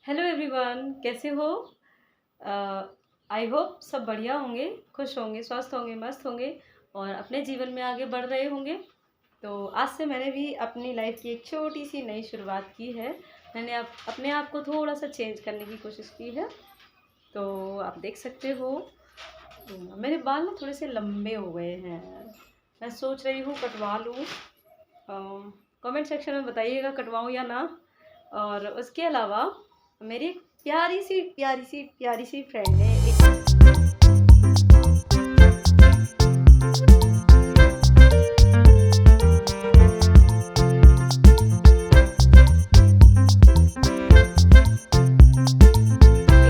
Hello everyone, कैसे हो? I hope सब बढ़िया होंगे, खुश होंगे, स्वस्थ होंगे, मस्त होंगे और अपने जीवन में आगे बढ़ रहे होंगे। तो आज से मैंने भी अपनी लाइफ की एक छोटी सी नई शुरुआत की है। मैंने अपने आप को थोड़ा सा चेंज करने की कोशिश की है। तो आप देख सकते हो, मेरे बाल ना थोड़े से लंबे हो गए हैं। मैं सोच रही हूँ कटवा लूँ। कमेंट सेक्शन में बताइएगा कटवाऊँ या ना। और उसके अलावा मेरी एक प्यारी सी फ्रेंड ने एक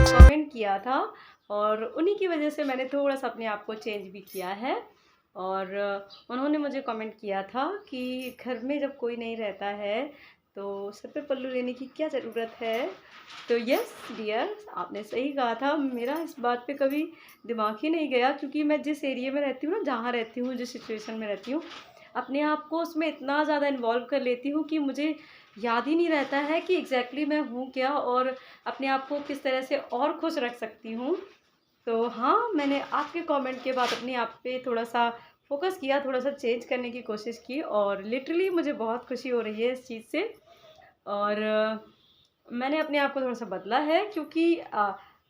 कमेंट किया था और उन्हीं की वजह से मैंने थोड़ा सा अपने आप को चेंज भी किया है। और उन्होंने मुझे कमेंट किया था कि घर में जब कोई नहीं रहता है तो सर पे पल्लू लेने की क्या ज़रूरत है। तो यस डियर, आपने सही कहा था। मेरा इस बात पे कभी दिमाग ही नहीं गया, क्योंकि मैं जिस एरिया में रहती हूँ ना, जहाँ रहती हूँ, जिस सिचुएशन में रहती हूँ, अपने आप को उसमें इतना ज़्यादा इन्वॉल्व कर लेती हूँ कि मुझे याद ही नहीं रहता है कि एग्जैक्टली मैं हूँ क्या और अपने आप को किस तरह से और खुश रख सकती हूँ। तो हाँ, मैंने आपके कमेंट के बाद अपने आप पे थोड़ा सा फोकस किया, थोड़ा सा चेंज करने की कोशिश की और लिटरली मुझे बहुत खुशी हो रही है इस चीज़ से। और मैंने अपने आप को थोड़ा सा बदला है, क्योंकि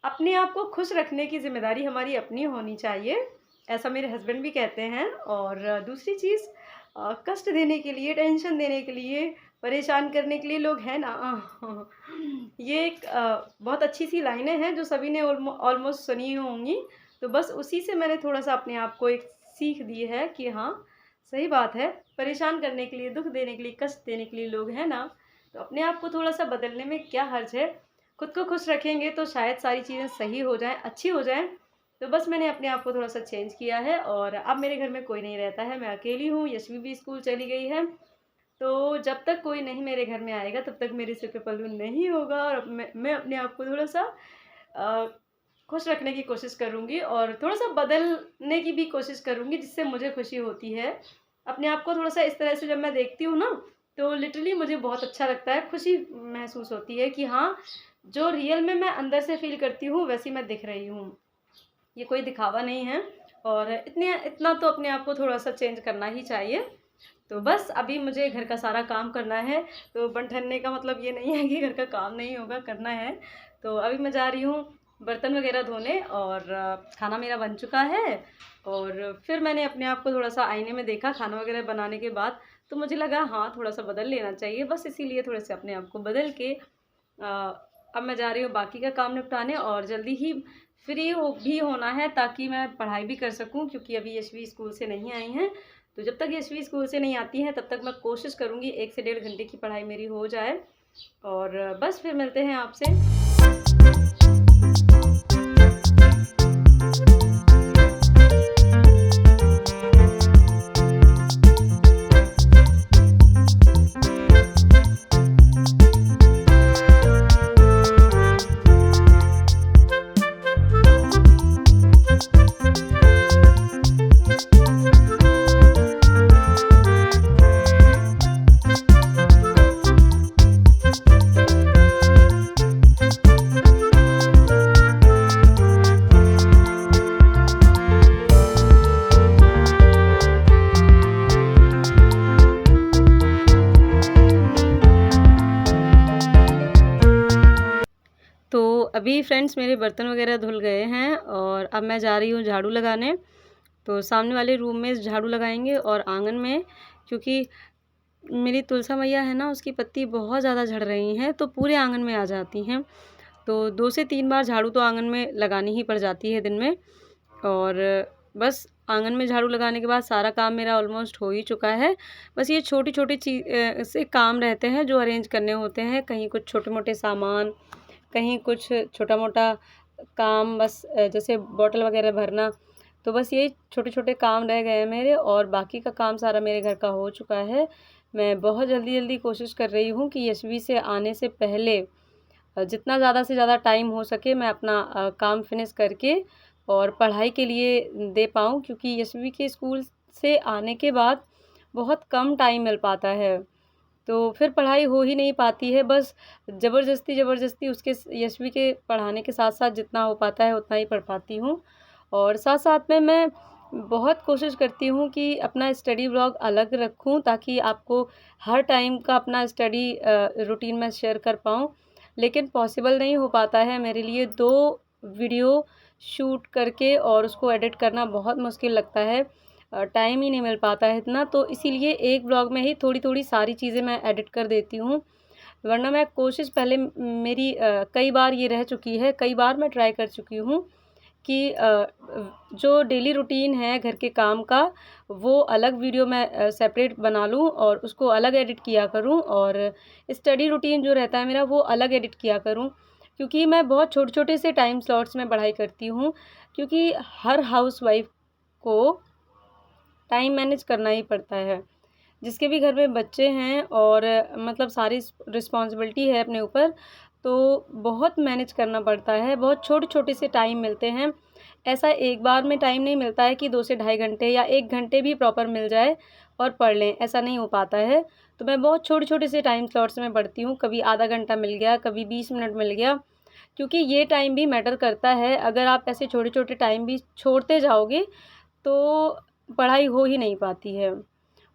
अपने आप को खुश रखने की ज़िम्मेदारी हमारी अपनी होनी चाहिए, ऐसा मेरे हस्बैंड भी कहते हैं। और दूसरी चीज़, कष्ट देने के लिए, टेंशन देने के लिए, परेशान करने के लिए लोग हैं ना। ये एक बहुत अच्छी सी लाइनें हैं जो सभी ने ऑलमोस्ट सुनी होंगी। तो बस उसी से मैंने थोड़ा सा अपने आप को एक सीख दी है कि हाँ, सही बात है, परेशान करने के लिए, दुख देने के लिए, कष्ट देने के लिए लोग हैं ना। तो अपने आप को थोड़ा सा बदलने में क्या हर्ज है। खुद को खुश रखेंगे तो शायद सारी चीज़ें सही हो जाएं, अच्छी हो जाएं। तो बस मैंने अपने आप को थोड़ा सा चेंज किया है और अब मेरे घर में कोई नहीं रहता है, मैं अकेली हूँ। यशवी भी स्कूल चली गई है। तो जब तक कोई नहीं मेरे घर में आएगा तब तक मेरे सिर पे पल्लू नहीं होगा। और अब मैं अपने आप को थोड़ा सा अ, खुश रखने की कोशिश करूँगी और थोड़ा सा बदलने की भी कोशिश करूँगी, जिससे मुझे खुशी होती है। अपने आप को थोड़ा सा इस तरह से जब मैं देखती हूँ ना, तो लिटरली मुझे बहुत अच्छा लगता है, खुशी महसूस होती है कि हाँ, जो रियल में मैं अंदर से फील करती हूँ वैसी मैं दिख रही हूँ। ये कोई दिखावा नहीं है। और इतना तो अपने आप को थोड़ा सा चेंज करना ही चाहिए। तो बस अभी मुझे घर का सारा काम करना है। तो बन-ठनने का मतलब ये नहीं है कि घर का काम नहीं होगा, करना है। तो अभी मैं जा रही हूँ बर्तन वगैरह धोने और खाना मेरा बन चुका है। और फिर मैंने अपने आप को थोड़ा सा आईने में देखा खाना वगैरह बनाने के बाद, तो मुझे लगा हाँ, थोड़ा सा बदल लेना चाहिए। बस इसीलिए थोड़े से अपने आप को बदल के अब मैं जा रही हूँ बाकी का काम निपटाने और जल्दी ही फ्री हो भी होना है, ताकि मैं पढ़ाई भी कर सकूँ, क्योंकि अभी यशवी स्कूल से नहीं आई हैं। तो जब तक यशवी स्कूल से नहीं आती हैं तब तक मैं कोशिश करूँगी 1 से 1.5 घंटे की पढ़ाई मेरी हो जाए। और बस फिर मिलते हैं आपसे। तो अभी फ्रेंड्स मेरे बर्तन वगैरह धुल गए हैं और अब मैं जा रही हूँ झाड़ू लगाने। तो सामने वाले रूम में झाड़ू लगाएंगे और आंगन में, क्योंकि मेरी तुलसा मैया है ना, उसकी पत्ती बहुत ज़्यादा झड़ रही हैं तो पूरे आंगन में आ जाती हैं। तो 2 से 3 बार झाड़ू तो आंगन में लगानी ही पड़ जाती है दिन में। और बस आंगन में झाड़ू लगाने के बाद सारा काम मेरा ऑलमोस्ट हो ही चुका है। बस ये छोटी-छोटी से काम रहते हैं जो अरेंज करने होते हैं, कहीं कुछ छोटे-मोटे सामान, कहीं कुछ छोटा-मोटा काम, बस जैसे बॉटल वगैरह भरना। तो बस ये छोटे-छोटे काम रह गए हैं मेरे और बाकी का काम सारा मेरे घर का हो चुका है। मैं बहुत जल्दी-जल्दी कोशिश कर रही हूँ कि यशवी से आने से पहले जितना ज़्यादा से ज़्यादा टाइम हो सके मैं अपना काम फिनिश करके और पढ़ाई के लिए दे पाऊँ, क्योंकि यशवी के स्कूल से आने के बाद बहुत कम टाइम मिल पाता है। तो फिर पढ़ाई हो ही नहीं पाती है। बस ज़बरदस्ती उसके यशवी के पढ़ाने के साथ-साथ जितना हो पाता है उतना ही पढ़ पाती हूँ। और साथ-साथ में मैं बहुत कोशिश करती हूँ कि अपना स्टडी व्लॉग अलग रखूँ, ताकि आपको हर टाइम का अपना स्टडी रूटीन मैं शेयर कर पाऊँ। लेकिन पॉसिबल नहीं हो पाता है मेरे लिए 2 वीडियो शूट करके और उसको एडिट करना बहुत मुश्किल लगता है। टाइम ही नहीं मिल पाता है इतना, तो इसीलिए एक ब्लॉग में ही थोड़ी-थोड़ी सारी चीज़ें मैं एडिट कर देती हूँ। वरना मैं कोशिश पहले मेरी कई बार ये रह चुकी है, कई बार मैं ट्राई कर चुकी हूँ कि जो डेली रूटीन है घर के काम का, वो अलग वीडियो मैं सेपरेट बना लूँ और उसको अलग एडिट किया करूँ, और स्टडी रूटीन जो रहता है मेरा वो अलग एडिट किया करूँ। क्योंकि मैं बहुत छोटे-छोटे से टाइम स्लॉट्स में पढ़ाई करती हूँ, क्योंकि हर हाउसवाइफ़ को टाइम मैनेज करना ही पड़ता है। जिसके भी घर में बच्चे हैं और मतलब सारी रिस्पॉन्सिबिलिटी है अपने ऊपर, तो बहुत मैनेज करना पड़ता है। बहुत छोटे-छोटे से टाइम मिलते हैं। ऐसा एक बार में टाइम नहीं मिलता है कि 2 से ढाई घंटे या 1 घंटे भी प्रॉपर मिल जाए और पढ़ लें, ऐसा नहीं हो पाता है। तो मैं बहुत छोटे-छोटे से टाइम स्लॉट्स में पढ़ती हूँ। कभी आधा घंटा मिल गया, कभी 20 मिनट मिल गया, क्योंकि ये टाइम भी मैटर करता है। अगर आप ऐसे छोटे-छोटे टाइम भी छोड़ते जाओगे, तो पढ़ाई हो ही नहीं पाती है।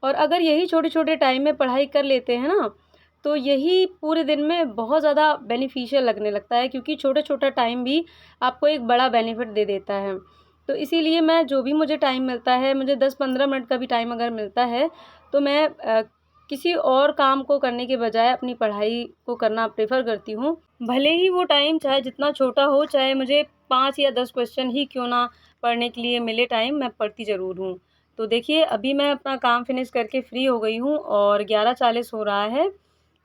और अगर यही छोटे-छोटे टाइम में पढ़ाई कर लेते हैं ना, तो यही पूरे दिन में बहुत ज़्यादा बेनिफिशियल लगने लगता है, क्योंकि छोटा-छोटा टाइम भी आपको एक बड़ा बेनिफिट दे देता है। तो इसीलिए मैं जो भी मुझे टाइम मिलता है, मुझे 10-15 मिनट का भी टाइम अगर मिलता है, तो मैं किसी और काम को करने के बजाय अपनी पढ़ाई को करना प्रेफ़र करती हूँ। भले ही वो टाइम चाहे जितना छोटा हो, चाहे मुझे 5 या 10 क्वेश्चन ही क्यों ना पढ़ने के लिए मिले टाइम, मैं पढ़ती ज़रूर हूँ। तो देखिए, अभी मैं अपना काम फ़िनिश करके फ्री हो गई हूँ और 11:40 हो रहा है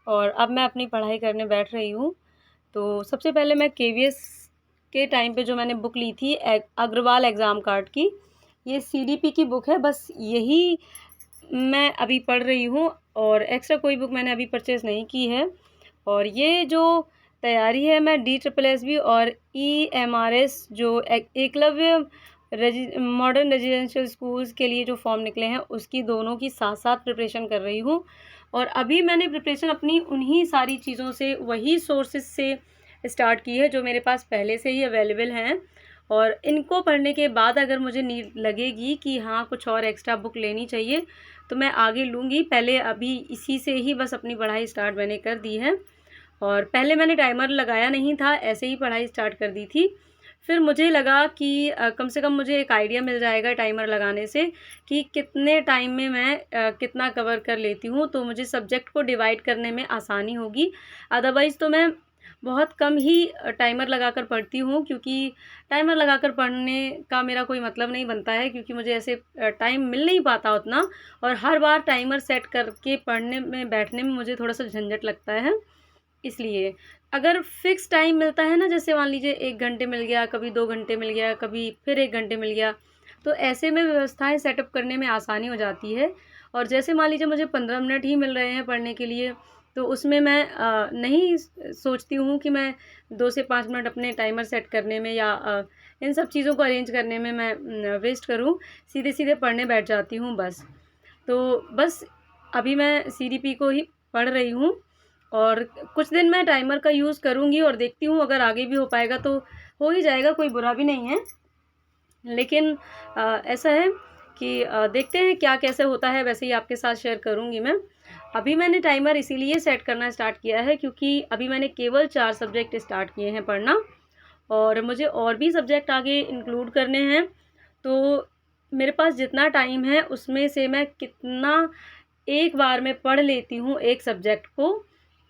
और अब मैं अपनी पढ़ाई करने बैठ रही हूँ। तो सबसे पहले मैं केवीएस के टाइम पे जो मैंने बुक ली थी अग्रवाल एग्ज़ाम कार्ड की, ये सीडीपी की बुक है, बस यही मैं अभी पढ़ रही हूँ और एक्स्ट्रा कोई बुक मैंने अभी परचेज़ नहीं की है। और ये जो तैयारी है, मैं DSSSB और EMRS जो एकलव्य मॉडर्न रेजिडेंशियल स्कूल्स के लिए जो फॉर्म निकले हैं, उसकी दोनों की साथ-साथ प्रिपरेशन कर रही हूँ। और अभी मैंने प्रिपरेशन अपनी उन्हीं सारी चीज़ों से, वही सोर्सेज़ से स्टार्ट की है जो मेरे पास पहले से ही अवेलेबल हैं। और इनको पढ़ने के बाद अगर मुझे नीड लगेगी कि हाँ, कुछ और एक्स्ट्रा बुक लेनी चाहिए, तो मैं आगे लूँगी। पहले अभी इसी से ही बस अपनी पढ़ाई स्टार्ट मैंने कर दी है। और पहले मैंने टाइमर लगाया नहीं था, ऐसे ही पढ़ाई स्टार्ट कर दी थी। फिर मुझे लगा कि कम से कम मुझे एक आइडिया मिल जाएगा टाइमर लगाने से कि कितने टाइम में मैं कितना कवर कर लेती हूँ, तो मुझे सब्जेक्ट को डिवाइड करने में आसानी होगी। अदरवाइज़ तो मैं बहुत कम ही टाइमर लगाकर पढ़ती हूँ, क्योंकि टाइमर लगाकर पढ़ने का मेरा कोई मतलब नहीं बनता है, क्योंकि मुझे ऐसे टाइम मिल नहीं पाता उतना, और हर बार टाइमर सेट करके पढ़ने में बैठने में मुझे थोड़ा-सा झंझट लगता है। इसलिए अगर फ़िक्स टाइम मिलता है ना, जैसे मान लीजिए 1 घंटे मिल गया, कभी 2 घंटे मिल गया, कभी फिर 1 घंटे मिल गया, तो ऐसे में व्यवस्थाएँ सेटअप करने में आसानी हो जाती है। और जैसे मान लीजिए मुझे 15 मिनट ही मिल रहे हैं पढ़ने के लिए, तो उसमें मैं नहीं सोचती हूँ कि मैं 2 से 5 मिनट अपने टाइमर सेट करने में या इन सब चीज़ों को अरेंज करने में मैं वेस्ट करूँ, सीधे-सीधे पढ़ने बैठ जाती हूँ बस। तो बस अभी मैं सीडीपी को ही पढ़ रही हूँ और कुछ दिन मैं टाइमर का यूज़ करूँगी और देखती हूँ, अगर आगे भी हो पाएगा तो हो ही जाएगा, कोई बुरा भी नहीं है। लेकिन ऐसा है कि देखते हैं क्या कैसे होता है, वैसे ही आपके साथ शेयर करूँगी मैं। अभी मैंने टाइमर इसीलिए सेट करना स्टार्ट किया है, क्योंकि अभी मैंने केवल 4 सब्जेक्ट स्टार्ट किए हैं पढ़ना, और मुझे और भी सब्जेक्ट आगे इंक्लूड करने हैं। तो मेरे पास जितना टाइम है उसमें से मैं कितना एक बार में पढ़ लेती हूँ एक सब्जेक्ट को,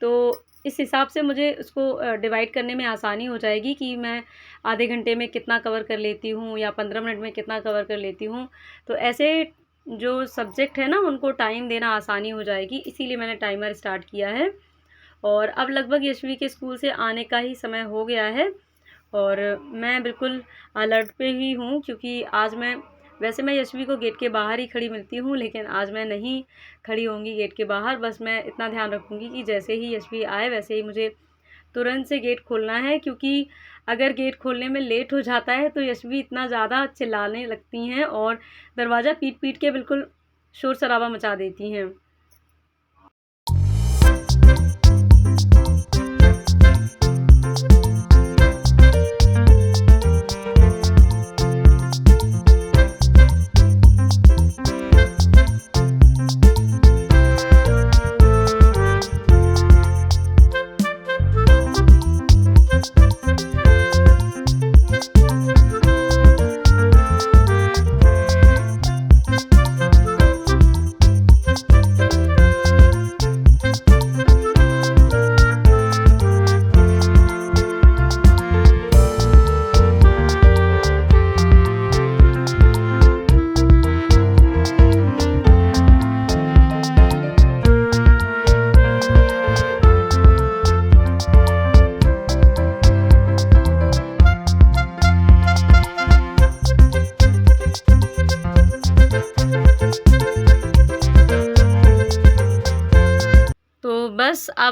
तो इस हिसाब से मुझे उसको डिवाइड करने में आसानी हो जाएगी कि मैं आधे घंटे में कितना कवर कर लेती हूँ या 15 मिनट में कितना कवर कर लेती हूँ। तो ऐसे जो सब्जेक्ट है ना, उनको टाइम देना आसानी हो जाएगी, इसीलिए मैंने टाइमर स्टार्ट किया है। और अब लगभग यशवी के स्कूल से आने का ही समय हो गया है और मैं बिल्कुल अलर्ट पे ही हूँ, क्योंकि आज मैं, वैसे मैं यशवी को गेट के बाहर ही खड़ी मिलती हूँ, लेकिन आज मैं नहीं खड़ी होंगी गेट के बाहर। बस मैं इतना ध्यान रखूँगी कि जैसे ही यशवी आए वैसे ही मुझे तुरंत से गेट खोलना है, क्योंकि अगर गेट खोलने में लेट हो जाता है तो यशवी इतना ज़्यादा चिल्लाने लगती हैं और दरवाज़ा पीट-पीट के बिल्कुल शोर-शराबा मचा देती हैं।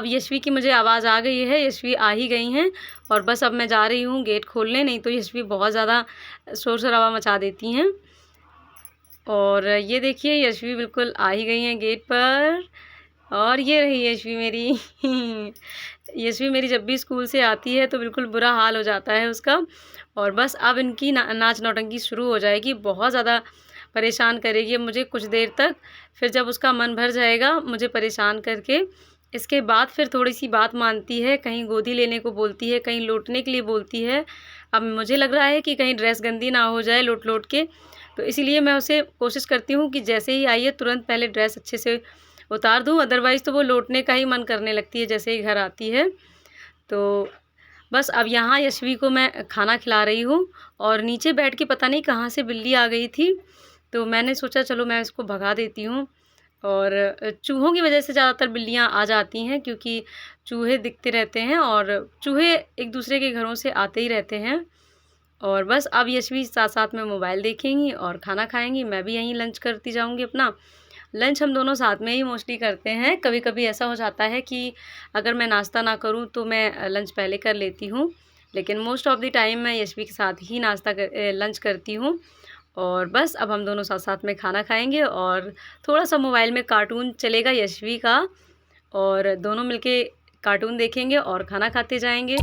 अब यशवी की मुझे आवाज़ आ गई है, यशवी आ ही गई हैं और बस अब मैं जा रही हूँ गेट खोलने, नहीं तो यशवी बहुत ज़्यादा शोर-शराबा मचा देती हैं। और ये देखिए यशवी बिल्कुल आ ही गई हैं गेट पर और ये रही यशवी मेरी। यशवी मेरी जब भी स्कूल से आती है तो बिल्कुल बुरा हाल हो जाता है उसका। और बस अब इनकी नाच नौटंकी शुरू हो जाएगी, बहुत ज़्यादा परेशान करेगी अब मुझे कुछ देर तक। फिर जब उसका मन भर जाएगा मुझे परेशान करके, इसके बाद फिर थोड़ी-सी बात मानती है, कहीं गोदी लेने को बोलती है, कहीं लौटने के लिए बोलती है। अब मुझे लग रहा है कि कहीं ड्रेस गंदी ना हो जाए लौट-लौट के, तो इसीलिए मैं उसे कोशिश करती हूँ कि जैसे ही आई है तुरंत पहले ड्रेस अच्छे से उतार दूँ, अदरवाइज़ तो वो लौटने का ही मन करने लगती है जैसे ही घर आती है। तो बस अब यहाँ यशवी को मैं खाना खिला रही हूँ और नीचे बैठ के पता नहीं कहाँ से बिल्ली आ गई थी, तो मैंने सोचा चलो मैं इसको भगा देती हूँ। और चूहों की वजह से ज़्यादातर बिल्लियाँ आ जाती हैं, क्योंकि चूहे दिखते रहते हैं और चूहे एक दूसरे के घरों से आते ही रहते हैं। और बस अब यशवी साथ-साथ में मोबाइल देखेंगी और खाना खाएँगी, मैं भी यहीं लंच करती जाऊँगी अपना। लंच हम दोनों साथ में ही मोस्टली करते हैं, कभी-कभी ऐसा हो जाता है कि अगर मैं नाश्ता ना करूँ तो मैं लंच पहले कर लेती हूँ, लेकिन मोस्ट ऑफ़ द टाइम मैं यशवी के साथ ही लंच करती हूँ। और बस अब हम दोनों साथ-साथ में खाना खाएँगे और थोड़ा-सा मोबाइल में कार्टून चलेगा यशवी का और दोनों मिलके कार्टून देखेंगे और खाना खाते जाएँगे।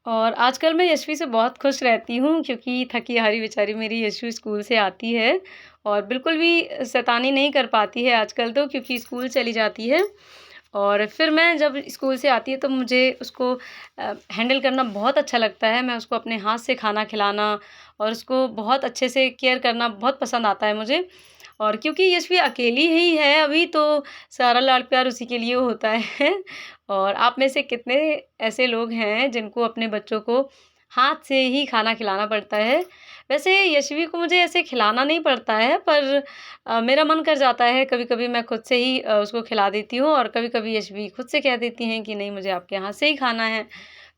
और आजकल मैं यशवी से बहुत खुश रहती हूँ, क्योंकि थकी-हारी बेचारी मेरी यशवी स्कूल से आती है और बिल्कुल भी शैतानी नहीं कर पाती है आजकल तो, क्योंकि स्कूल चली जाती है। और फिर मैं जब स्कूल से आती है तो मुझे उसको हैंडल करना बहुत अच्छा लगता है। मैं उसको अपने हाथ से खाना खिलाना और उसको बहुत अच्छे से केयर करना बहुत पसंद आता है मुझे। और क्योंकि यशवी अकेली ही है अभी, तो सारा लाड-प्यार उसी के लिए होता है। और आप में से कितने ऐसे लोग हैं जिनको अपने बच्चों को हाथ से ही खाना खिलाना पड़ता है। वैसे यशवी को मुझे ऐसे खिलाना नहीं पड़ता है, पर मेरा मन कर जाता है, कभी-कभी मैं खुद से ही उसको खिला देती हूँ और कभी-कभी यशवी खुद से कह देती हैं कि नहीं मुझे आपके हाथ से ही खाना है,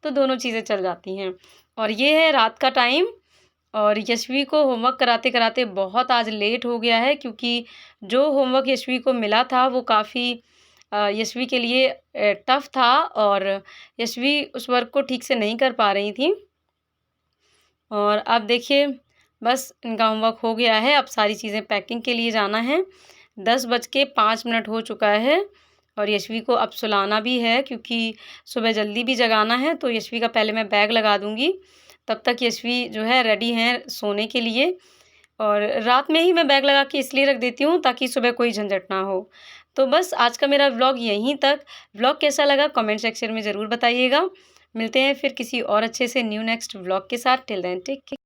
तो दोनों चीज़ें चल जाती हैं। और ये है रात का टाइम और यशवी को होमवर्क कराते-कराते बहुत आज लेट हो गया है, क्योंकि जो होमवर्क यशवी को मिला था वो काफ़ी यशवी के लिए टफ़ था और यशवी उस वर्क को ठीक से नहीं कर पा रही थी। और अब देखिए बस इनका होमवर्क हो गया है, अब सारी चीज़ें पैकिंग के लिए जाना है। 10:05 हो चुका है और यशवी को अब सुलाना भी है, क्योंकि सुबह जल्दी भी जगाना है, तो यशवी का पहले मैं बैग लगा दूँगी। तब तक यशवी जो है रेडी हैं सोने के लिए। और रात में ही मैं बैग लगा के इसलिए रख देती हूँ ताकि सुबह कोई झंझट ना हो। तो बस आज का मेरा व्लॉग यहीं तक। व्लॉग कैसा लगा कमेंट सेक्शन में ज़रूर बताइएगा। मिलते हैं फिर किसी और अच्छे से न्यू नेक्स्ट व्लॉग के साथ। Till then take care.